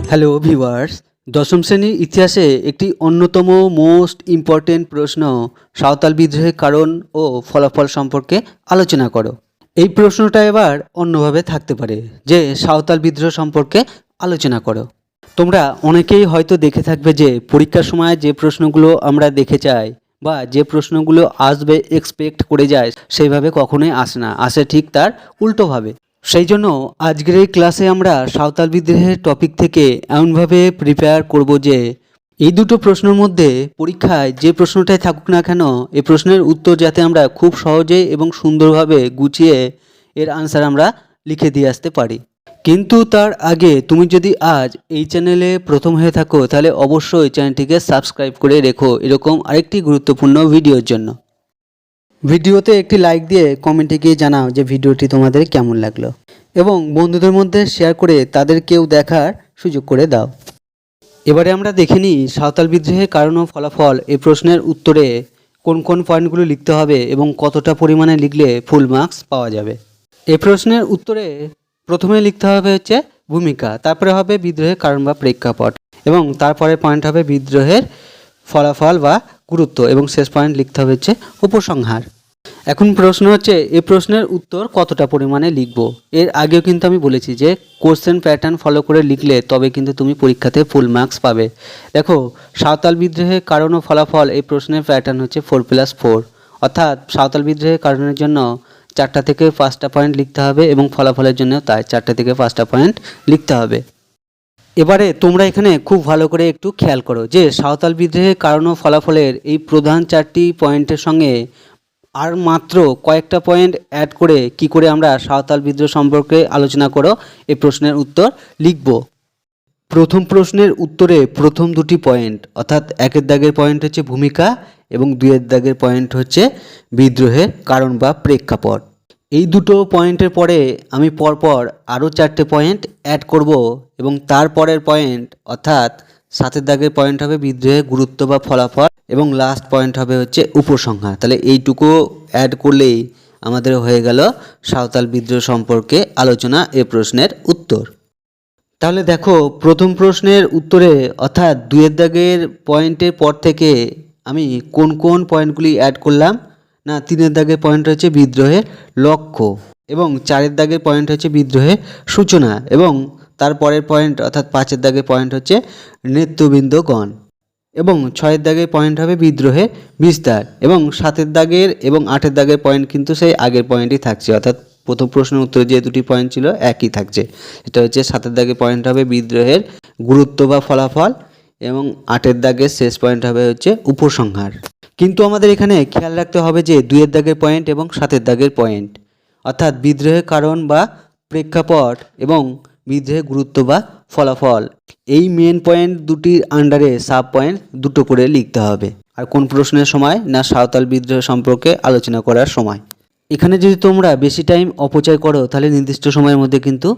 Hello viewers, দশম শ্রেণীর ইতিহাসে একটি অন্যতম মোস্ট ইম্পর্টেন্ট প্রশ্ন সাঁওতাল বিদ্রোহের কারণ ও ফলাফল সম্পর্কে আলোচনা করো। এই প্রশ্নটা এবার অন্যভাবে থাকতে পারে যে সাঁওতাল বিদ্রোহ সম্পর্কে আলোচনা করো। তোমরা অনেকেই হয়তো দেখে থাকবে যে পরীক্ষার সময় যে প্রশ্নগুলো আমরা দেখে যাই বা যে প্রশ্নগুলো আসবে এক্সপেক্ট করে যায় সেইভাবে কখনোই আসে না, আসে ঠিক তার উল্টোভাবে। সেই জন্য আজকের এই ক্লাসে আমরা সাঁওতাল বিদ্রোহের টপিক থেকে এমনভাবে প্রিপেয়ার করব যে এই দুটো প্রশ্নের মধ্যে পরীক্ষায় যে প্রশ্নটাই থাকুক না কেন এই প্রশ্নের উত্তর যাতে আমরা খুব সহজে এবং সুন্দরভাবে গুছিয়ে এর আনসার আমরা লিখে দিয়ে আসতে পারি। কিন্তু তার আগে তুমি যদি আজ এই চ্যানেলে প্রথম হয়ে থাকো তাহলে অবশ্যই চ্যানেলটিকে সাবস্ক্রাইব করে রেখো এরকম আরেকটি গুরুত্বপূর্ণ ভিডিওর জন্য। ভিডিওতে একটি লাইক দিয়ে কমেন্টে গিয়ে জানাও যে ভিডিওটি তোমাদের কেমন লাগলো এবং বন্ধুদের মধ্যে শেয়ার করে তাদেরকেও দেখার সুযোগ করে দাও। এবারে আমরা দেখে নিই সাঁওতাল বিদ্রোহের কারণ ও ফলাফল এই প্রশ্নের উত্তরে কোন কোন পয়েন্টগুলো লিখতে হবে এবং কতটা পরিমাণে লিখলে ফুল মার্কস পাওয়া যাবে। এই প্রশ্নের উত্তরে প্রথমে লিখতে হবে হচ্ছে ভূমিকা, তারপরে হবে বিদ্রোহের কারণ বা প্রেক্ষাপট এবং তারপরে পয়েন্ট হবে বিদ্রোহের ফলাফল বা গুরুত্ব এবং শেষ পয়েন্ট লিখতে হবে হচ্ছে উপসংহার। এখন প্রশ্ন হচ্ছে এই প্রশ্নের উত্তর কতটা পরিমাণে লিখব। এর আগেও কিন্তু আমি বলেছি যে কোশ্চেন প্যাটার্ন ফলো করে লিখলে তবে কিন্তু তুমি পরীক্ষাতে ফুল মার্কস পাবে। দেখো, সাঁওতাল বিদ্রোহের কারণ ও ফলাফল এই প্রশ্নের প্যাটার্ন হচ্ছে 4+4, অর্থাৎ সাঁওতাল বিদ্রোহের কারণের জন্য 4টা থেকে 5টা পয়েন্ট লিখতে হবে এবং ফলাফলের জন্য তাই 4টা থেকে 5টা পয়েন্ট লিখতে হবে। এবারে তোমরা এখানে খুব ভালো করে একটু খেয়াল করো যে সাঁওতাল বিদ্রোহের কারণ ও ফলাফলের এই প্রধান 4টি পয়েন্টের সঙ্গে আর মাত্র কয়েকটা পয়েন্ট অ্যাড করে কি করে আমরা সাঁওতাল বিদ্রোহ সম্পর্কে আলোচনা করো এই প্রশ্নের উত্তর লিখব। প্রথম প্রশ্নের উত্তরে প্রথম দুটি পয়েন্ট অর্থাৎ 1-এর দাগের পয়েন্ট হচ্ছে ভূমিকা এবং 2-এর দাগের পয়েন্ট হচ্ছে বিদ্রোহের কারণ বা প্রেক্ষাপট। এই দুটো পয়েন্টের পরে আমি পরপর আরও 4টে পয়েন্ট অ্যাড করব এবং তারপরের পয়েন্ট অর্থাৎ 7-এর দাগের পয়েন্ট হবে বিদ্রোহের গুরুত্ব বা ফলাফল এবং লাস্ট পয়েন্ট হবে হচ্ছে উপসংহার। তাহলে এইটুকু অ্যাড করলেই আমাদের হয়ে গেল সাঁওতাল বিদ্রোহ সম্পর্কে আলোচনা এ প্রশ্নের উত্তর। তাহলে দেখো, প্রথম প্রশ্নের উত্তরে অর্থাৎ 2-এর দাগের পয়েন্টের পর থেকে আমি কোন কোন পয়েন্টগুলি অ্যাড করলাম না, 3-এর দাগের পয়েন্ট হচ্ছে বিদ্রোহের লক্ষ্য এবং 4-এর দাগের পয়েন্ট হচ্ছে বিদ্রোহের সূচনা এবং তারপরের পয়েন্ট অর্থাৎ 5-এর দাগের পয়েন্ট হচ্ছে নেতৃবৃন্দগণ এবং 6-এর দাগের পয়েন্ট হবে বিদ্রোহের বিস্তার এবং 7-এর দাগের এবং 8-এর দাগের পয়েন্ট কিন্তু সেই আগের পয়েন্টই থাকছে, অর্থাৎ প্রথম প্রশ্নের উত্তরে যে দুটি পয়েন্ট ছিল একই থাকছে। এটা হচ্ছে 7-এর দাগের পয়েন্ট হবে বিদ্রোহের গুরুত্ব বা ফলাফল এবং 8-এর দাগের শেষ পয়েন্ট হবে হচ্ছে উপসংহার। কিন্তু আমাদের এখানে খেয়াল রাখতে হবে যে 2-এর দাগের পয়েন্ট এবং 7-এর দাগের পয়েন্ট অর্থাৎ বিদ্রোহের কারণ বা প্রেক্ষাপট এবং বিদ্রোহের গুরুত্ব বা ফলাফল এই মেন পয়েন্ট দুটির আন্ডারে সাব পয়েন্ট দুটো করে লিখতে হবে। আর কোন প্রশ্নের সময় না, সাঁওতাল বিদ্রোহ সম্পর্কে আলোচনা করার সময়। এখানে যদি তোমরা বেশি টাইম অপচয় করো তাহলে নির্দিষ্ট সময়ের মধ্যে কিন্তু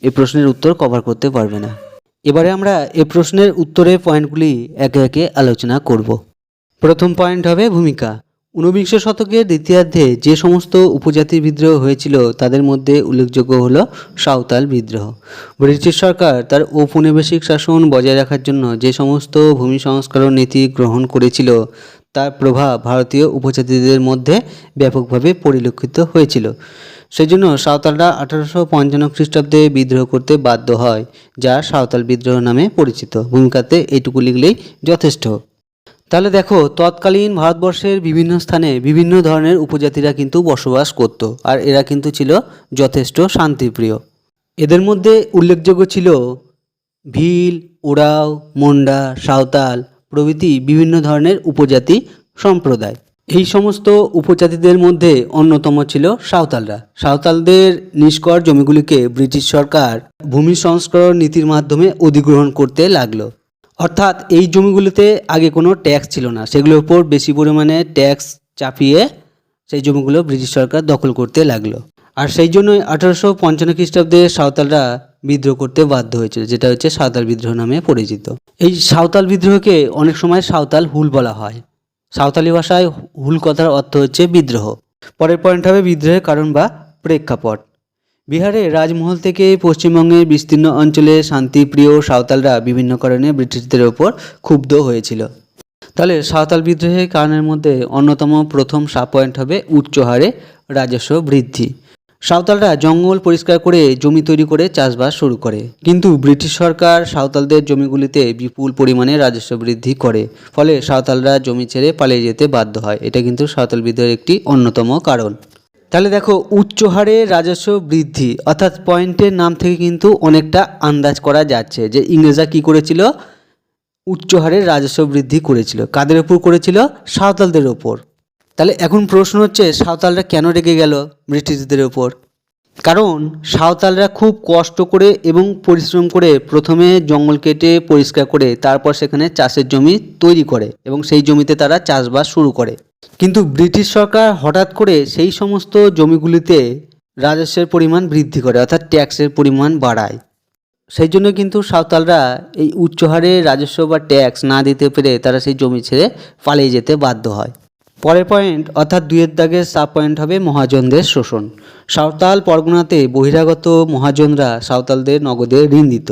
এই প্রশ্নের উত্তর কভার করতে পারবে না। এবারে আমরা এই প্রশ্নের উত্তরের পয়েন্টগুলি একে একে আলোচনা করব। প্রথম পয়েন্ট হবে ভূমিকা। 19বিংশ শতকের দ্বিতীয়ার্ধে যে সমস্ত উপজাতির বিদ্রোহ হয়েছিল তাদের মধ্যে উল্লেখযোগ্য হলো সাঁওতাল বিদ্রোহ। ব্রিটিশ সরকার তার ঔপনিবেশিক শাসন বজায় রাখার জন্য যে সমস্ত ভূমি সংস্কারণ নীতি গ্রহণ করেছিল তার প্রভাব ভারতীয় উপজাতিদের মধ্যে ব্যাপকভাবে পরিলক্ষিত হয়েছিল। সেই জন্য সাঁওতালরা 1855 খ্রিস্টাব্দে বিদ্রোহ করতে বাধ্য হয়, যা সাঁওতাল বিদ্রোহ নামে পরিচিত। ভূমিকাতে এইটুকু লিখলেই যথেষ্ট। তাহলে দেখো, তৎকালীন ভারতবর্ষের বিভিন্ন স্থানে বিভিন্ন ধরনের উপজাতিরা কিন্তু বসবাস করত আর এরা কিন্তু ছিল যথেষ্ট শান্তিপ্রিয়। এদের মধ্যে উল্লেখযোগ্য ছিল ভিল, ওরাও, মুন্ডা, সাঁওতাল প্রভৃতি বিভিন্ন ধরনের উপজাতি সম্প্রদায়। এই সমস্ত উপজাতিদের মধ্যে অন্যতম ছিল সাঁওতালরা। সাঁওতালদের নিষ্কর জমিগুলিকে ব্রিটিশ সরকার ভূমি সংস্করণ নীতির মাধ্যমে অধিগ্রহণ করতে লাগলো। অর্থাৎ এই জমিগুলিতে আগে কোনো ট্যাক্স ছিল না, সেগুলোর উপর বেশি পরিমাণে ট্যাক্স চাপিয়ে সেই জমিগুলো ব্রিটিশ সরকার দখল করতে লাগলো। আর সেই জন্যই 1855 খ্রিস্টাব্দে সাঁওতালরা বিদ্রোহ করতে বাধ্য হয়েছিল, যেটা হচ্ছে সাঁওতাল বিদ্রোহ নামে পরিচিত। এই সাঁওতাল বিদ্রোহকে অনেক সময় সাঁওতাল হুল বলা হয়। সাঁওতালি ভাষায় হুল কথার অর্থ হচ্ছে বিদ্রোহ। পরের পয়েন্ট হবে বিদ্রোহের কারণ বা প্রেক্ষাপট। বিহারের রাজমহল থেকে পশ্চিমবঙ্গের বিস্তীর্ণ অঞ্চলে শান্তিপ্রিয় সাঁওতালরা বিভিন্ন কারণে ব্রিটিশদের ওপর ক্ষুব্ধ হয়েছিল। তাহলে সাঁওতাল বিদ্রোহের কারণের মধ্যে অন্যতম প্রথম সাব পয়েন্ট হবে উচ্চ হারে রাজস্ব বৃদ্ধি। সাঁওতালরা জঙ্গল পরিষ্কার করে জমি তৈরি করে চাষবাস শুরু করে, কিন্তু ব্রিটিশ সরকার সাঁওতালদের জমিগুলিতে বিপুল পরিমাণে রাজস্ব বৃদ্ধি করে, ফলে সাঁওতালরা জমি ছেড়ে পালিয়ে যেতে বাধ্য হয়। এটা কিন্তু সাঁওতাল বিদ্রোহের একটি অন্যতম কারণ। তাহলে দেখো, উচ্চ হারে রাজস্ব বৃদ্ধি অর্থাৎ পয়েন্টের নাম থেকে কিন্তু অনেকটা আন্দাজ করা যাচ্ছে যে ইংরেজরা কী করেছিল, উচ্চ হারে রাজস্ব বৃদ্ধি করেছিল। কাদের ওপর করেছিল? সাঁওতালদের ওপর। তাহলে এখন প্রশ্ন হচ্ছে, সাঁওতালরা কেন রেগে গেল ব্রিটিশদের ওপর? কারণ সাঁওতালরা খুব কষ্ট করে এবং পরিশ্রম করে প্রথমে জঙ্গল কেটে পরিষ্কার করে তারপর সেখানে চাষের জমি তৈরি করে এবং সেই জমিতে তারা চাষবাস শুরু করে। কিন্তু ব্রিটিশ সরকার হঠাৎ করে সেই সমস্ত জমিগুলিতে রাজস্বের পরিমাণ বৃদ্ধি করে, অর্থাৎ ট্যাক্সের পরিমাণ বাড়ায়। সেই জন্য কিন্তু সাঁওতালরা এই উচ্চ হারে রাজস্ব বা ট্যাক্স না দিতে পেরে তারা সেই জমি ছেড়ে পালিয়ে যেতে বাধ্য হয়। পরের পয়েন্ট অর্থাৎ 2-এর দাগের সাব পয়েন্ট হবে মহাজনদের শোষণ। সাঁওতাল পরগনাতে বহিরাগত মহাজনরা সাঁওতালদের নগদে ঋণ দিত।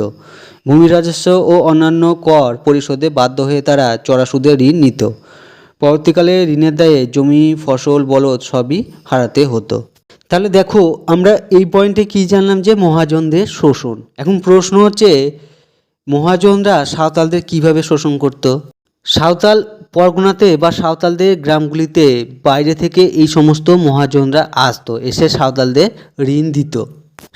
ভূমি রাজস্ব ও অন্যান্য কর পরিশোধে বাধ্য হয়ে তারা চড়া সুদে ঋণ নিত। পরবর্তীকালে ঋণের দায়ে জমি, ফসল, বলদ সবই হারাতে হতো। তাহলে দেখো, আমরা এই পয়েন্টে কি জানলাম যে মহাজনদের শোষণ। এখন প্রশ্ন হচ্ছে, মহাজনরা সাঁওতালদের কিভাবে শোষণ করত? সাঁওতাল পরগনাতে বা সাঁওতালদের গ্রামগুলিতে বাইরে থেকে এই সমস্ত মহাজনরা আসতো, এসে সাঁওতালদের ঋণ দিত।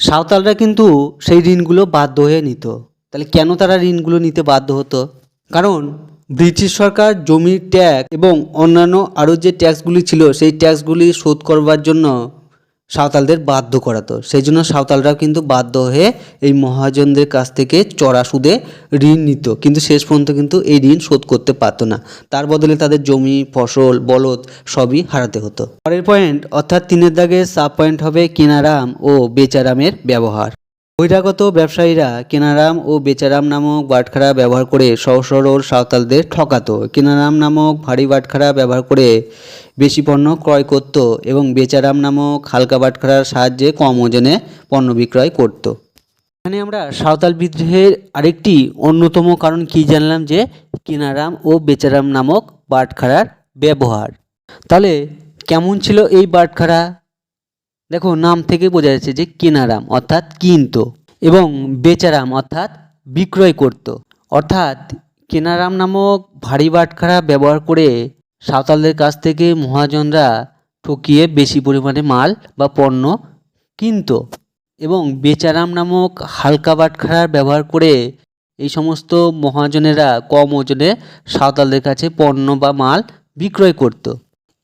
সাঁওতালরা কিন্তু সেই ঋণগুলো বাধ্য হয়ে নিত। তাহলে কেন তারা ঋণগুলো নিতে বাধ্য হতো? কারণ ব্রিটিশ সরকার জমির ট্যাক্স এবং অন্যান্য আরও যে ট্যাক্সগুলি ছিল সেই ট্যাক্সগুলি শোধ করবার জন্য সাঁওতালদের বাধ্য করাতো। সেই জন্য সাঁওতালরাও কিন্তু বাধ্য হয়ে এই মহাজনদের কাছ থেকে চড়া সুদে ঋণ নিত, কিন্তু শেষ পর্যন্ত কিন্তু এই ঋণ শোধ করতে পারতো না। তার বদলে তাদের জমি, ফসল, বলদ সবই হারাতে হতো। পরের পয়েন্ট অর্থাৎ 3-এর দাগে সাব পয়েন্ট হবে কেনারাম ও বেচারামের ব্যবহার। বহিরাগত ব্যবসায়ীরা কেনারাম ও বেচারাম নামক বাটখারা ব্যবহার করে সহজ সরল সাঁওতালদের ঠকাতো। কেনারাম নামক ভারী বাটখারা ব্যবহার করে বেশি পণ্য ক্রয় করত এবং বেচারাম নামক হালকা বাটখারার সাহায্যে কম ওজনে পণ্য বিক্রয় করত। এখানে আমরা সাঁওতাল বিদ্রোহের আরেকটি অন্যতম কারণ কি জানলাম, যে কেনারাম ও বেচারাম নামক বাটখারার ব্যবহার। তাহলে কেমন ছিল এই বাটখারা? দেখো, নাম থেকে বোঝা যাচ্ছে যে কেনারাম অর্থাৎ কিনত এবং বেচারাম অর্থাৎ বিক্রয় করত। অর্থাৎ কেনারাম নামক ভারী বাটখারা ব্যবহার করে সাঁওতালদের কাছ থেকে মহাজনরা ঠকিয়ে বেশি পরিমাণে মাল বা পণ্য কিনত এবং বেচারাম নামক হালকা বাটখারার ব্যবহার করে এই সমস্ত মহাজনেরা কম ওজনে সাঁওতালদের কাছে পণ্য বা মাল বিক্রয় করত।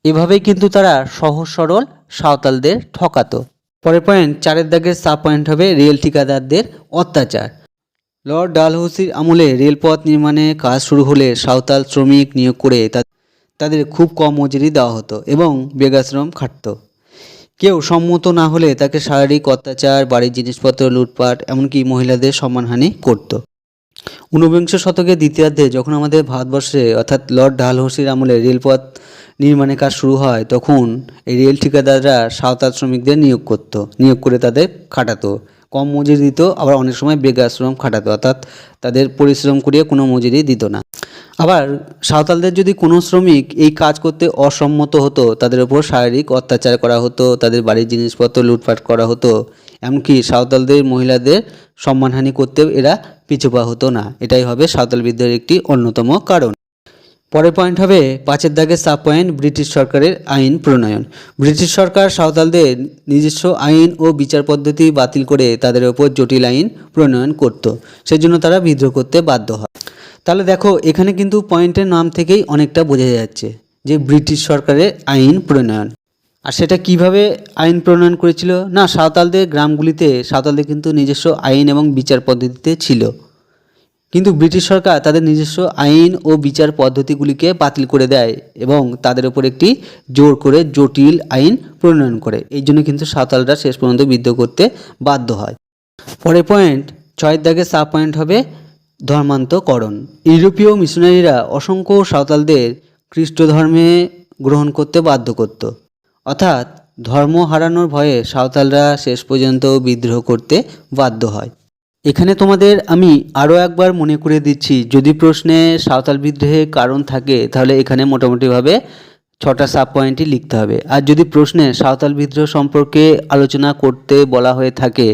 এভাবেই কিন্তু তারা সহজ সরল সাঁওতালদের ঠকাতো। পরের পয়েন্ট 4-এর দাগের সাব পয়েন্ট হবে রেল ঠিকাদারদের অত্যাচার। লর্ড ডালহৌসির আমলে রেলপথ নির্মাণে কাজ শুরু হলে সাঁওতাল শ্রমিক নিয়োগ করে তাদের খুব কম মজুরি দেওয়া হতো এবং বেগাশ্রম খাটত। কেউ সম্মত না হলে তাকে শারীরিক অত্যাচার, বাড়ির জিনিসপত্র লুটপাট, এমনকি মহিলাদের সম্মানহানি করত। ঊনবিংশ শতকের দ্বিতীয়ার্ধে যখন আমাদের ভারতবর্ষে অর্থাৎ লর্ড ডালহৌসির আমলে রেলপথ নির্মাণের কাজ শুরু হয়, তখন এই রেল ঠিকাদাররা সাঁওতাল শ্রমিকদের নিয়োগ করে তাদের খাটাতো, কম মজুরি দিত, আবার অনেক সময় বেগাশ্রম খাটাতো, অর্থাৎ তাদের পরিশ্রম করিয়ে কোনো মজুরি দিত না। আবার সাঁওতালদের যদি কোনো শ্রমিক এই কাজ করতে অসম্মত হতো, তাদের উপর শারীরিক অত্যাচার করা হতো, তাদের বাড়ির জিনিসপত্র লুটপাট করা হতো, এমনকি সাঁওতালদের মহিলাদের সম্মানহানি করতেও এরা পিছুপা হতো না। এটাই হবে সাঁওতাল বিদ্রোহের একটি অন্যতম কারণ। পরের পয়েন্ট হবে 5-এর দাগের সাব পয়েন্ট ব্রিটিশ সরকারের আইন প্রণয়ন। ব্রিটিশ সরকার সাঁওতালদের নিজস্ব আইন ও বিচার পদ্ধতি বাতিল করে তাদের ওপর জটিল আইন প্রণয়ন করত। সেজন্য তারা বিদ্রোহ করতে বাধ্য হয়। তাহলে দেখো, এখানে কিন্তু পয়েন্টের নাম থেকেই অনেকটা বোঝা যাচ্ছে যে ব্রিটিশ সরকারের আইন প্রণয়ন। আর সেটা কিভাবে আইন প্রণয়ন করেছিল না, সাঁওতালদের গ্রামগুলিতে সাঁওতালদের কিন্তু নিজস্ব আইন এবং বিচার পদ্ধতিতে ছিল, কিন্তু ব্রিটিশ সরকার তাদের নিজস্ব আইন ও বিচার পদ্ধতিগুলিকে বাতিল করে দেয় এবং তাদের উপর একটি জোর করে জটিল আইন প্রণয়ন করে। এই জন্য কিন্তু সাঁওতালরা শেষ পর্যন্ত বিদ্রোহ করতে বাধ্য হয়। পরের পয়েন্ট 6-এর দাগে সাব পয়েন্ট হবে ধর্মান্তকরণ। ইউরোপীয় মিশনারিরা অসংখ্য সাঁওতালদের খ্রিস্ট ধর্মে গ্রহণ করতে বাধ্য করত। অর্থাৎ ধর্ম হারানোর ভয়ে সাঁওতালরা শেষ পর্যন্ত বিদ্রোহ করতে বাধ্য হয়। এখানে তোমাদের আমি আরও একবার মনে করে দিচ্ছি, যদি প্রশ্নে সাঁওতাল বিদ্রোহের কারণ থাকে তাহলে এখানে মোটামুটিভাবে 6টা সাব পয়েন্টই লিখতে হবে। আর যদি প্রশ্নে সাঁওতাল বিদ্রোহ সম্পর্কে আলোচনা করতে বলা হয়ে থাকে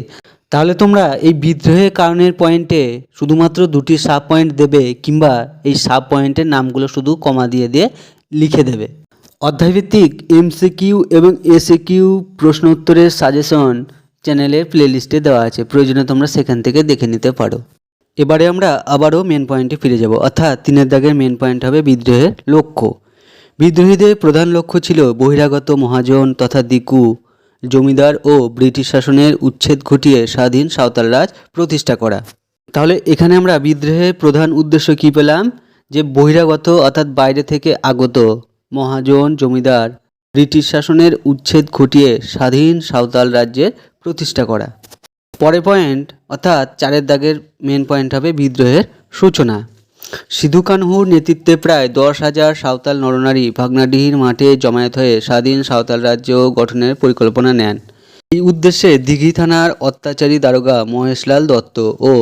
তাহলে তোমরা এই বিদ্রোহের কারণের পয়েন্টে শুধুমাত্র 2টি সাব পয়েন্ট দেবে, কিংবা এই সাব পয়েন্টের নামগুলো শুধু কমা দিয়ে দিয়ে লিখে দেবে। অধ্যায়ভিত্তিক এমসিকিউ এবং এসিকিউ প্রশ্ন উত্তরের সাজেশন চ্যানেলের প্লেলিস্টে দেওয়া আছে, প্রয়োজনে তোমরা সেখান থেকে দেখে নিতে পারো। এবারে আমরা আবারও মেন পয়েন্টে ফিরে যাব, অর্থাৎ 3 দাগের মেন পয়েন্ট হবে বিদ্রোহের লক্ষ্য। বিদ্রোহীদের প্রধান লক্ষ্য ছিল বহিরাগত মহাজন তথা দিকু জমিদার ও ব্রিটিশ শাসনের উচ্ছেদ ঘটিয়ে স্বাধীন সাঁওতাল রাজ প্রতিষ্ঠা করা। তাহলে এখানে আমরা বিদ্রোহের প্রধান উদ্দেশ্য কী পেলাম, যে বহিরাগত অর্থাৎ বাইরে থেকে আগত মহাজন জমিদার ব্রিটিশ শাসনের উচ্ছেদ ঘটিয়ে স্বাধীন সাঁওতাল রাজ্যের প্রতিষ্ঠা করা। পরের পয়েন্ট অর্থাৎ 4 দাগের মেন পয়েন্ট হবে বিদ্রোহের সূচনা। সিধু কানহুর নেতৃত্বে প্রায় 10,000 সাঁওতাল নরনারী ভাগনাডিহির মাঠে জমায়েত হয়ে স্বাধীন সাঁওতাল রাজ্য গঠনের পরিকল্পনা নেন। এই উদ্দেশ্যে দিঘি থানার অত্যাচারী দারোগা মহেশলাল দত্ত ও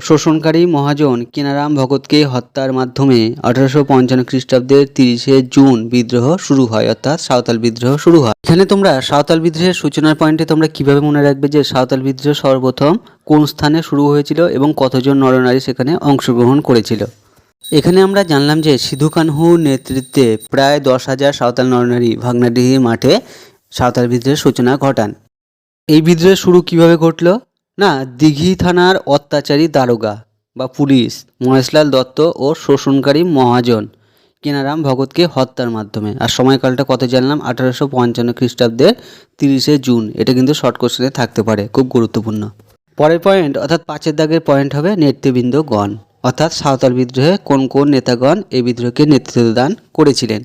শোষণকারী মহাজন কিনারাম ভগতকে হত্যার মাধ্যমে 1855 খ্রিস্টাব্দের 30শে জুন বিদ্রোহ শুরু হয়, অর্থাৎ সাঁওতাল বিদ্রোহ শুরু হয়। এখানে তোমরা সাঁওতাল বিদ্রোহের সূচনার পয়েন্টে তোমরা কিভাবে মনে রাখবে যে সাঁওতাল বিদ্রোহ সর্বপ্রথম কোন স্থানে শুরু হয়েছিল এবং কতজন নরনারী সেখানে অংশগ্রহণ করেছিল। এখানে আমরা জানলাম যে সিধু কানহুর নেতৃত্বে প্রায় 10,000 সাঁওতাল নরনারী ভাগনাডিহি মাঠে সাঁওতাল বিদ্রোহের সূচনা ঘটান। এই বিদ্রোহের শুরু কিভাবে ঘটল না, দিঘি থানার অত্যাচারী দারোগা বা পুলিশ মহেশলাল দত্ত ও শোষণকারী মহাজন কিনারাম ভগতকে হত্যার মাধ্যমে। আর সময়কালটা কত জানলাম, 1855 খ্রিস্টাব্দের 30শে জুন। এটা কিন্তু শর্ট কোশ্চেনে থাকতে পারে, খুব গুরুত্বপূর্ণ। পরের পয়েন্ট অর্থাৎ 5 দাগের পয়েন্ট হবে নেতৃবৃন্দগণ, অর্থাৎ সাঁওতাল বিদ্রোহে কোন কোন নেতাগণ এই বিদ্রোহকে নেতৃত্ব দান করেছিলেন।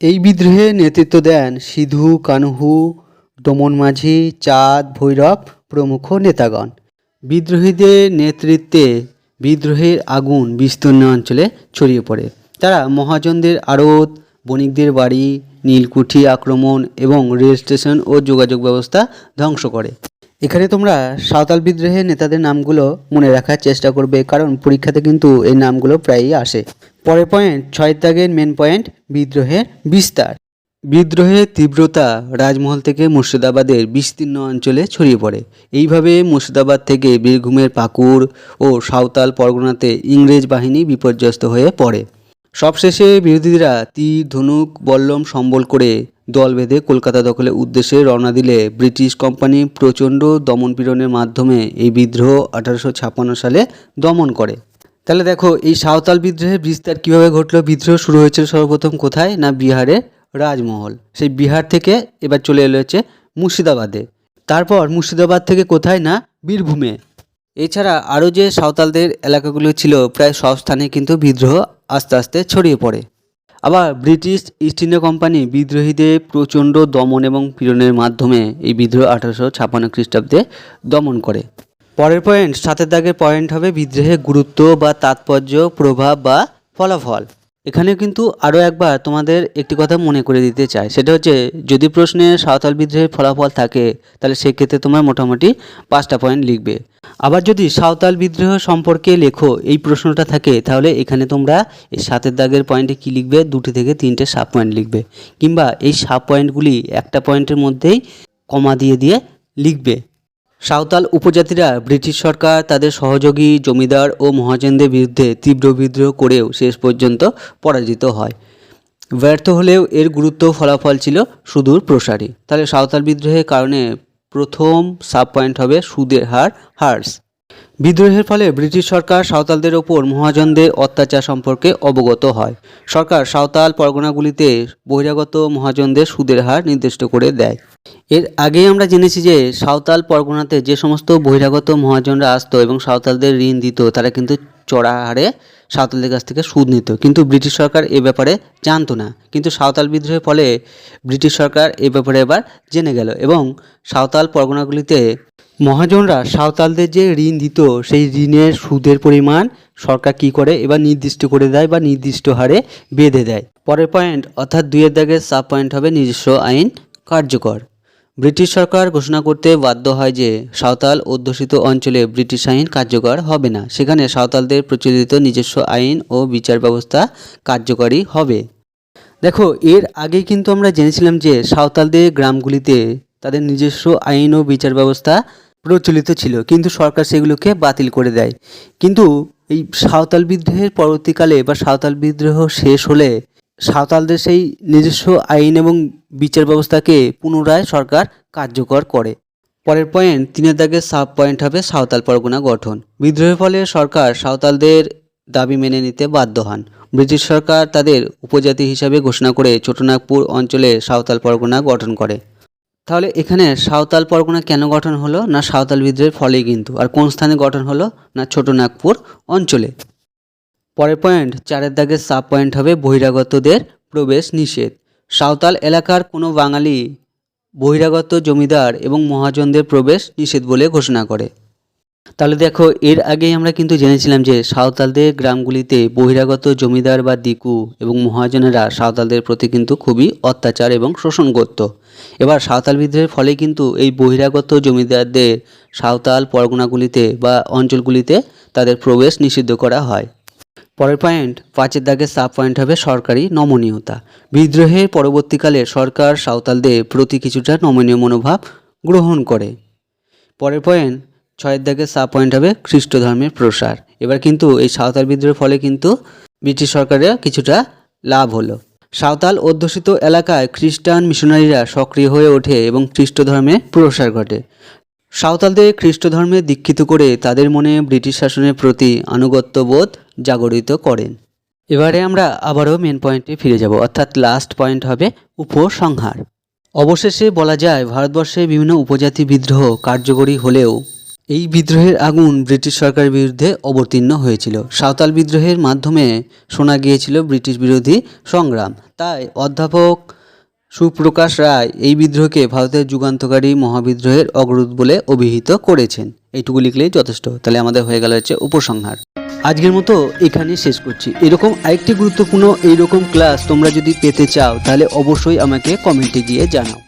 এই বিদ্রোহে নেতৃত্ব দেন সিধু কানহু, দমন মাঝি, চাঁদ, ভৈরব প্রমুখ নেতাগণ। বিদ্রোহীদের নেতৃত্বে বিদ্রোহের আগুন বিস্তীর্ণ অঞ্চলে ছড়িয়ে পড়ে। তারা মহাজনদের আড়ত, বণিকদের বাড়ি, নীলকুঠি আক্রমণ এবং রেল স্টেশন ও যোগাযোগ ব্যবস্থা ধ্বংস করে। এখানে তোমরা সাঁওতাল বিদ্রোহের নেতাদের নামগুলো মনে রাখার চেষ্টা করবে, কারণ পরীক্ষাতে কিন্তু এই নামগুলো প্রায়ই আসে। পরের পয়েন্ট 6 দাগের মেন পয়েন্ট বিদ্রোহের বিস্তার। বিদ্রোহের তীব্রতা রাজমহল থেকে মুর্শিদাবাদের বিস্তীর্ণ অঞ্চলে ছড়িয়ে পড়ে। এইভাবে মুর্শিদাবাদ থেকে বীরভূমের পাকুড় ও সাঁওতাল পরগনাতে ইংরেজ বাহিনী বিপর্যস্ত হয়ে পড়ে। সবশেষে বিরোধীরা তীর, ধনুক, বল্লম সম্বল করে দল বেঁধে কলকাতা দখলের উদ্দেশ্যে রওনা দিলে ব্রিটিশ কোম্পানি প্রচণ্ড দমনপীড়নের মাধ্যমে এই বিদ্রোহ 1856 সালে দমন করে। তাহলে দেখো এই সাঁওতাল বিদ্রোহের বিস্তার কীভাবে ঘটলো। বিদ্রোহ শুরু হয়েছিল সর্বপ্রথম কোথায় না, বিহারের রাজমহল। সেই বিহার থেকে এবার চলে এলো হচ্ছে মুর্শিদাবাদে, তারপর মুর্শিদাবাদ থেকে কোথায় না বীরভূমে। এছাড়া আরও যে সাঁওতালদের এলাকাগুলো ছিল প্রায় সব স্থানে কিন্তু বিদ্রোহ আস্তে আস্তে ছড়িয়ে পড়ে। আবার ব্রিটিশ ইস্ট ইন্ডিয়া কোম্পানি বিদ্রোহীদের প্রচণ্ড দমন এবং পীড়নের মাধ্যমে এই বিদ্রোহ 1856 খ্রিস্টাব্দে দমন করে। পরের পয়েন্ট 7 দাগের পয়েন্ট হবে বিদ্রোহের গুরুত্ব বা তাৎপর্য, প্রভাব বা ফলাফল। এখানে কিন্তু আরও একবার তোমাদের একটি কথা মনে করে দিতে চাই, সেটা হচ্ছে যদি প্রশ্নে সাঁওতাল বিদ্রোহের ফলাফল থাকে তাহলে সেক্ষেত্রে তোমার মোটামুটি 5টা পয়েন্ট লিখবে। আবার যদি সাঁওতাল বিদ্রোহ সম্পর্কে লেখো এই প্রশ্নটা থাকে তাহলে এখানে তোমরা এই 7 দাগের পয়েন্টে কি লিখবে, 2 থেকে 3টে সাব পয়েন্ট লিখবে, কিংবা এই সাব পয়েন্টগুলি একটা পয়েন্টের মধ্যেই কমা দিয়ে দিয়ে লিখবে। সাঁওতাল উপজাতিরা ব্রিটিশ সরকার তাদের সহযোগী জমিদার ও মহাজনদের বিরুদ্ধে তীব্র বিদ্রোহ করেও শেষ পর্যন্ত পরাজিত হয়। ব্যর্থ হলেও এর গুরুত্ব ফলাফল ছিল সুদূর প্রসারী। তাহলে সাঁওতাল বিদ্রোহের কারণে প্রথম সাব পয়েন্ট হবে সুদের হার, হার্স। বিদ্রোহের ফলে ব্রিটিশ সরকার সাঁওতালদের ওপর মহাজনদের অত্যাচার সম্পর্কে অবগত হয়। সরকার সাঁওতাল পরগনাগুলিতে বহিরাগত মহাজনদের সুদের হার নির্দিষ্ট করে দেয়। এর আগেই আমরা জেনেছি যে সাঁওতাল পরগনাতে যে সমস্ত বহিরাগত মহাজনরা আসতো এবং সাঁওতালদের ঋণ দিত, তারা কিন্তু চড়া হারে সাঁওতালদের কাছ থেকে সুদ নিত, কিন্তু ব্রিটিশ সরকার এ ব্যাপারে জানতো না। কিন্তু সাঁওতাল বিদ্রোহের ফলে ব্রিটিশ সরকার এ ব্যাপারে এবার জেনে গেল এবং সাঁওতাল পরগনাগুলিতে মহাজনরা সাঁওতালদের যে ঋণ দিত সেই ঋণের সুদের পরিমাণ সরকার কি করে এবার নির্দিষ্ট করে দেয় বা নির্দিষ্ট হারে বেঁধে দেয়। পরের পয়েন্ট অর্থাৎ 2 দাগের সাব পয়েন্ট হবে নিজস্ব আইন কার্যকর। ব্রিটিশ সরকার ঘোষণা করতে বাধ্য হয় যে সাঁওতাল অধ্যুষিত অঞ্চলে ব্রিটিশ আইন কার্যকর হবে না, সেখানে সাঁওতালদের প্রচলিত নিজস্ব আইন ও বিচার ব্যবস্থা কার্যকরী হবে। দেখো, এর আগে কিন্তু আমরা জেনেছিলাম যে সাঁওতালদের গ্রামগুলিতে তাদের নিজস্ব আইন ও বিচার ব্যবস্থা প্রচলিত ছিল, কিন্তু সরকার সেগুলোকে বাতিল করে দেয়। কিন্তু এই সাঁওতাল বিদ্রোহের পরবর্তীকালে বা সাঁওতাল বিদ্রোহ শেষ হলে সাঁওতালদের সেই নিজস্ব আইন এবং বিচার ব্যবস্থাকে পুনরায় সরকার কার্যকর করে। পরের পয়েন্ট 3 দাগের সাব পয়েন্ট হবে সাঁওতাল পরগনা গঠন। বিদ্রোহের ফলে সরকার সাঁওতালদের দাবি মেনে নিতে বাধ্য হন। ব্রিটিশ সরকার তাদের উপজাতি হিসাবে ঘোষণা করে ছোটনাগপুর অঞ্চলে সাঁওতাল পরগনা গঠন করে। তাহলে এখানে সাঁওতাল পরগনা কেন গঠন হলো না সাঁওতাল বিদ্রোহের ফলেই কিন্তু, আর কোন স্থানে গঠন হলো না ছোটনাগপুর অঞ্চলে। পরের পয়েন্ট 4 দাগের সাব পয়েন্ট হবে বহিরাগতদের প্রবেশ নিষেধ। সাঁওতাল এলাকার কোনো বাঙালি বহিরাগত জমিদার এবং মহাজনদের প্রবেশ নিষেধ বলে ঘোষণা করে। তাহলে দেখো, এর আগেই আমরা কিন্তু জেনেছিলাম যে সাঁওতালদের গ্রামগুলিতে বহিরাগত জমিদার বা দিকু এবং মহাজনেরা সাঁওতালদের প্রতি কিন্তু খুবই অত্যাচার এবং শোষণ করত। এবার সাঁওতাল বিদ্রোহের ফলে কিন্তু এই বহিরাগত জমিদারদের সাঁওতাল পরগনাগুলিতে বা অঞ্চলগুলিতে তাদের প্রবেশ নিষিদ্ধ করা হয়। পরের পয়েন্ট 5 দাগের সাব পয়েন্ট হবে সরকারি নমনীয়তা। বিদ্রোহের পরবর্তীকালে সরকার সাঁওতালদের প্রতি কিছুটা নমনীয় মনোভাব গ্রহণ করে। পরের পয়েন্ট 6 দাগের সাব পয়েন্ট হবে খ্রিস্ট ধর্মের প্রসার। এবার কিন্তু এই সাঁওতাল বিদ্রোহের ফলে কিন্তু ব্রিটিশ সরকারের কিছুটা লাভ হলো। সাঁওতাল অধ্যুষিত এলাকায় খ্রিস্টান মিশনারিরা সক্রিয় হয়ে ওঠে এবং খ্রিস্ট ধর্মের প্রসার ঘটে। সাঁওতালদের খ্রিস্ট ধর্মে দীক্ষিত করে তাদের মনে ব্রিটিশ শাসনের প্রতি আনুগত্য বোধ জাগরিত করেন। এবারে আমরা আবারও মেন পয়েন্টে ফিরে যাব, অর্থাৎ লাস্ট পয়েন্ট হবে উপসংহার। অবশেষে বলা যায় ভারতবর্ষে বিভিন্ন উপজাতি বিদ্রোহ কার্যকরী হলেও এই বিদ্রোহের আগুন ব্রিটিশ সরকারের বিরুদ্ধে অবতীর্ণ হয়েছিল। সাঁওতাল বিদ্রোহের মাধ্যমে শোনা গিয়েছিল ব্রিটিশ বিরোধী সংগ্রাম। তাই অধ্যাপক সুপ্রকাশ রায় এই বিদ্রোহকে ভারতের যুগান্তকারী মহাবিদ্রোহের অগ্রদূত বলে অভিহিত করেছেন। এইটুকু লিখলেই যথেষ্ট। তাহলে আমাদের হয়ে গেল হচ্ছে উপসংহার। আজকের মতো এখানেই শেষ করছি। এরকম আরেকটি গুরুত্বপূর্ণ এইরকম ক্লাস তোমরা যদি পেতে চাও তাহলে অবশ্যই আমাকে কমেন্টে গিয়ে জানাও।